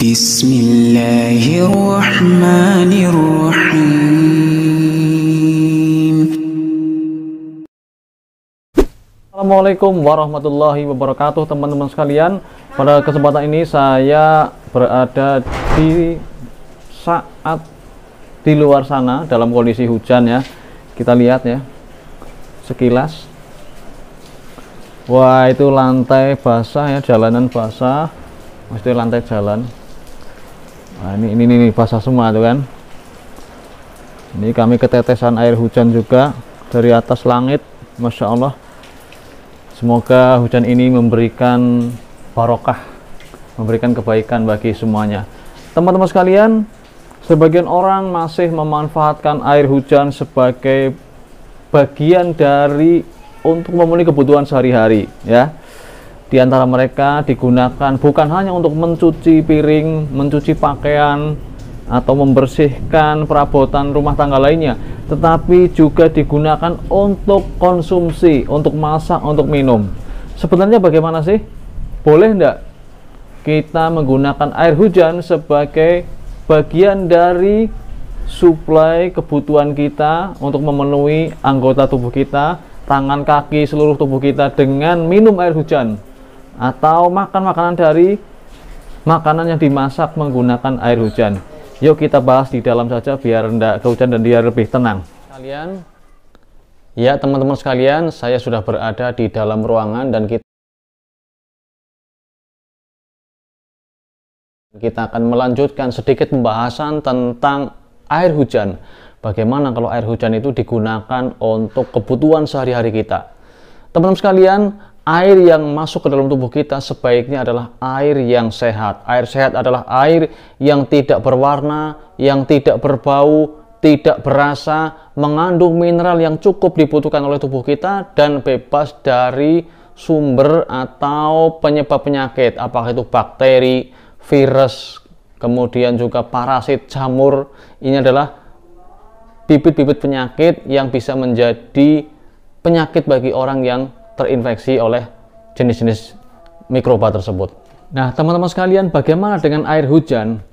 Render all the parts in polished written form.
Bismillahirrahmanirrahim. Assalamualaikum warahmatullahi wabarakatuh, teman-teman sekalian. Pada kesempatan ini saya berada di saat di luar sana dalam kondisi hujan ya. Kita lihat ya sekilas. Wah, itu lantai basah ya, jalanan basah. Mesti lantai jalan. Nah, ini basah semua tuh kan. Ini kami ketetesan air hujan juga dari atas langit. Masya Allah. Semoga hujan ini memberikan barokah, memberikan kebaikan bagi semuanya. Teman-teman sekalian, sebagian orang masih memanfaatkan air hujan sebagai bagian dari untuk memenuhi kebutuhan sehari-hari ya. Di antara mereka digunakan bukan hanya untuk mencuci piring, mencuci pakaian, atau membersihkan perabotan rumah tangga lainnya, tetapi juga digunakan untuk konsumsi, untuk masak, untuk minum. Sebenarnya bagaimana sih? Boleh enggak kita menggunakan air hujan sebagai bagian dari suplai kebutuhan kita untuk memenuhi anggota tubuh kita, tangan, kaki, seluruh tubuh kita dengan minum air hujan, atau makan makanan dari makanan yang dimasak menggunakan air hujan? Yuk kita bahas di dalam saja biar enggak kehujan dan biar lebih tenang. Kalian, ya teman-teman sekalian, saya sudah berada di dalam ruangan dan kita akan melanjutkan sedikit pembahasan tentang air hujan. Bagaimana kalau air hujan itu digunakan untuk kebutuhan sehari-hari kita. Teman-teman sekalian, air yang masuk ke dalam tubuh kita sebaiknya adalah air yang sehat. Air sehat adalah air yang tidak berwarna, yang tidak berbau, tidak berasa, mengandung mineral yang cukup dibutuhkan oleh tubuh kita, dan bebas dari sumber atau penyebab penyakit, apakah itu bakteri, virus, kemudian juga parasit, jamur. Ini adalah bibit-bibit penyakit yang bisa menjadi penyakit bagi orang yang terinfeksi oleh jenis-jenis mikroba tersebut. Nah, teman-teman sekalian, bagaimana dengan air hujan?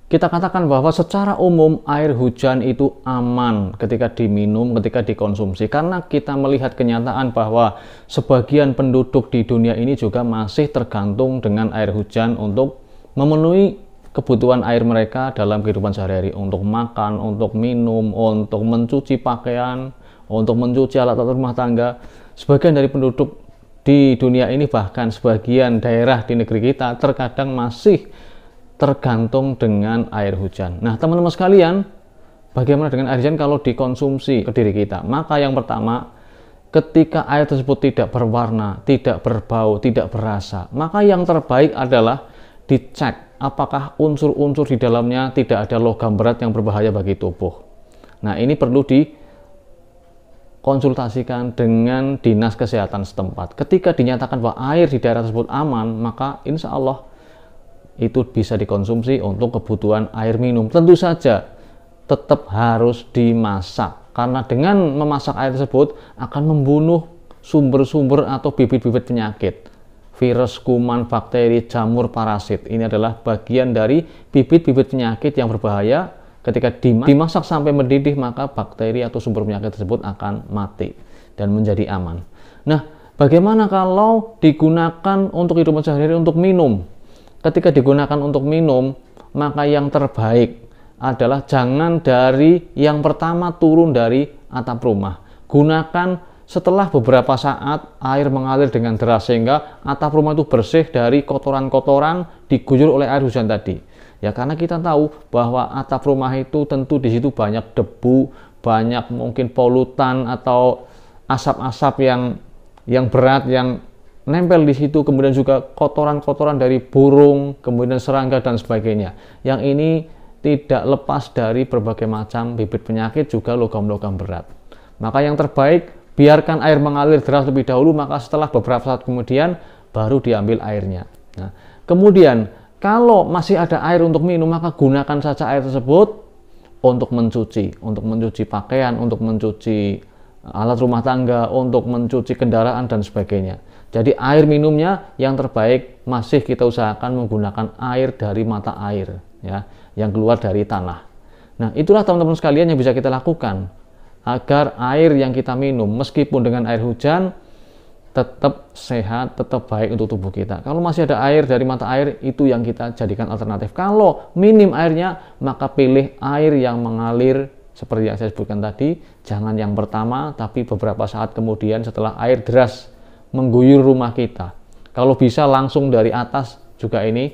Kita katakan bahwa secara umum air hujan itu aman ketika diminum, ketika dikonsumsi, karena kita melihat kenyataan bahwa sebagian penduduk di dunia ini juga masih tergantung dengan air hujan untuk memenuhi kebutuhan air mereka dalam kehidupan sehari-hari, untuk makan, untuk minum, untuk mencuci pakaian, untuk mencuci alat-alat rumah tangga. Sebagian dari penduduk di dunia ini, bahkan sebagian daerah di negeri kita, terkadang masih tergantung dengan air hujan. Nah, teman-teman sekalian, bagaimana dengan air hujan kalau dikonsumsi ke diri kita? Maka yang pertama, ketika air tersebut tidak berwarna, tidak berbau, tidak berasa, maka yang terbaik adalah dicek apakah unsur-unsur di dalamnya tidak ada logam berat yang berbahaya bagi tubuh. Nah, ini perlu konsultasikan dengan dinas kesehatan setempat. Ketika dinyatakan bahwa air di daerah tersebut aman, maka insya Allah itu bisa dikonsumsi untuk kebutuhan air minum. Tentu saja tetap harus dimasak, karena dengan memasak air tersebut akan membunuh sumber-sumber atau bibit-bibit penyakit, virus, kuman, bakteri, jamur, parasit. Ini adalah bagian dari bibit-bibit penyakit yang berbahaya. Ketika dimasak sampai mendidih, maka bakteri atau sumber penyakit tersebut akan mati dan menjadi aman. Nah, bagaimana kalau digunakan untuk hidupan sehari-hari, untuk minum? Ketika digunakan untuk minum, maka yang terbaik adalah jangan dari yang pertama turun dari atap rumah. Gunakan setelah beberapa saat air mengalir dengan deras sehingga atap rumah itu bersih dari kotoran-kotoran diguyur oleh air hujan tadi. Ya, karena kita tahu bahwa atap rumah itu tentu di situ banyak debu, banyak mungkin polutan atau asap-asap yang berat yang nempel di situ, kemudian juga kotoran-kotoran dari burung, kemudian serangga dan sebagainya. Yang ini tidak lepas dari berbagai macam bibit penyakit, juga logam-logam berat. Maka yang terbaik, biarkan air mengalir deras lebih dahulu, maka setelah beberapa saat kemudian baru diambil airnya. Nah, kemudian kalau masih ada air untuk minum, maka gunakan saja air tersebut untuk mencuci pakaian, untuk mencuci alat rumah tangga, untuk mencuci kendaraan dan sebagainya. Jadi air minumnya yang terbaik masih kita usahakan menggunakan air dari mata air ya, yang keluar dari tanah. Nah, itulah teman-teman sekalian yang bisa kita lakukan agar air yang kita minum meskipun dengan air hujan tetap sehat, tetap baik untuk tubuh kita. Kalau masih ada air dari mata air, itu yang kita jadikan alternatif. Kalau minim airnya, maka pilih air yang mengalir seperti yang saya sebutkan tadi. Jangan yang pertama, tapi beberapa saat kemudian setelah air deras mengguyur rumah kita. Kalau bisa langsung dari atas juga ini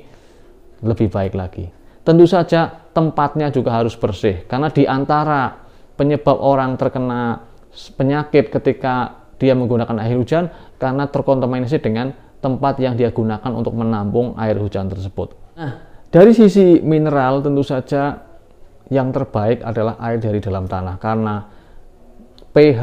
lebih baik lagi. Tentu saja tempatnya juga harus bersih, karena di antara penyebab orang terkena penyakit ketika dia menggunakan air hujan karena terkontaminasi dengan tempat yang dia gunakan untuk menampung air hujan tersebut. Nah, dari sisi mineral tentu saja yang terbaik adalah air dari dalam tanah, karena pH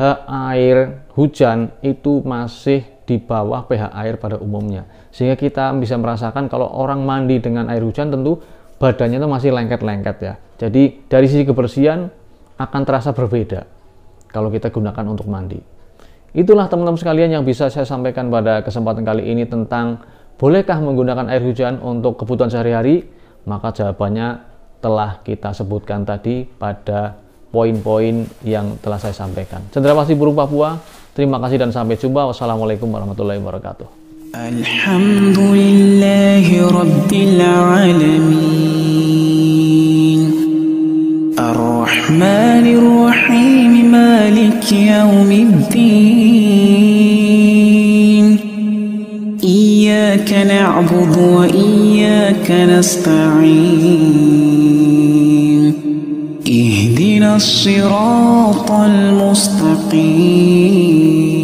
air hujan itu masih di bawah pH air pada umumnya, sehingga kita bisa merasakan kalau orang mandi dengan air hujan tentu badannya itu masih lengket-lengket ya. Jadi dari sisi kebersihan akan terasa berbeda kalau kita gunakan untuk mandi. Itulah teman-teman sekalian yang bisa saya sampaikan pada kesempatan kali ini tentang bolehkah menggunakan air hujan untuk kebutuhan sehari-hari. Maka jawabannya telah kita sebutkan tadi pada poin-poin yang telah saya sampaikan. Cendrawasih Burung Papua, terima kasih dan sampai jumpa. Wassalamualaikum warahmatullahi wabarakatuh. Alhamdulillahi Rabbil Alamin Ar-Rahmanir Rahim Maliki Yawmiddin Iyyaka na'budu wa iyyaka nasta'in Ihdinas siratal mustaqim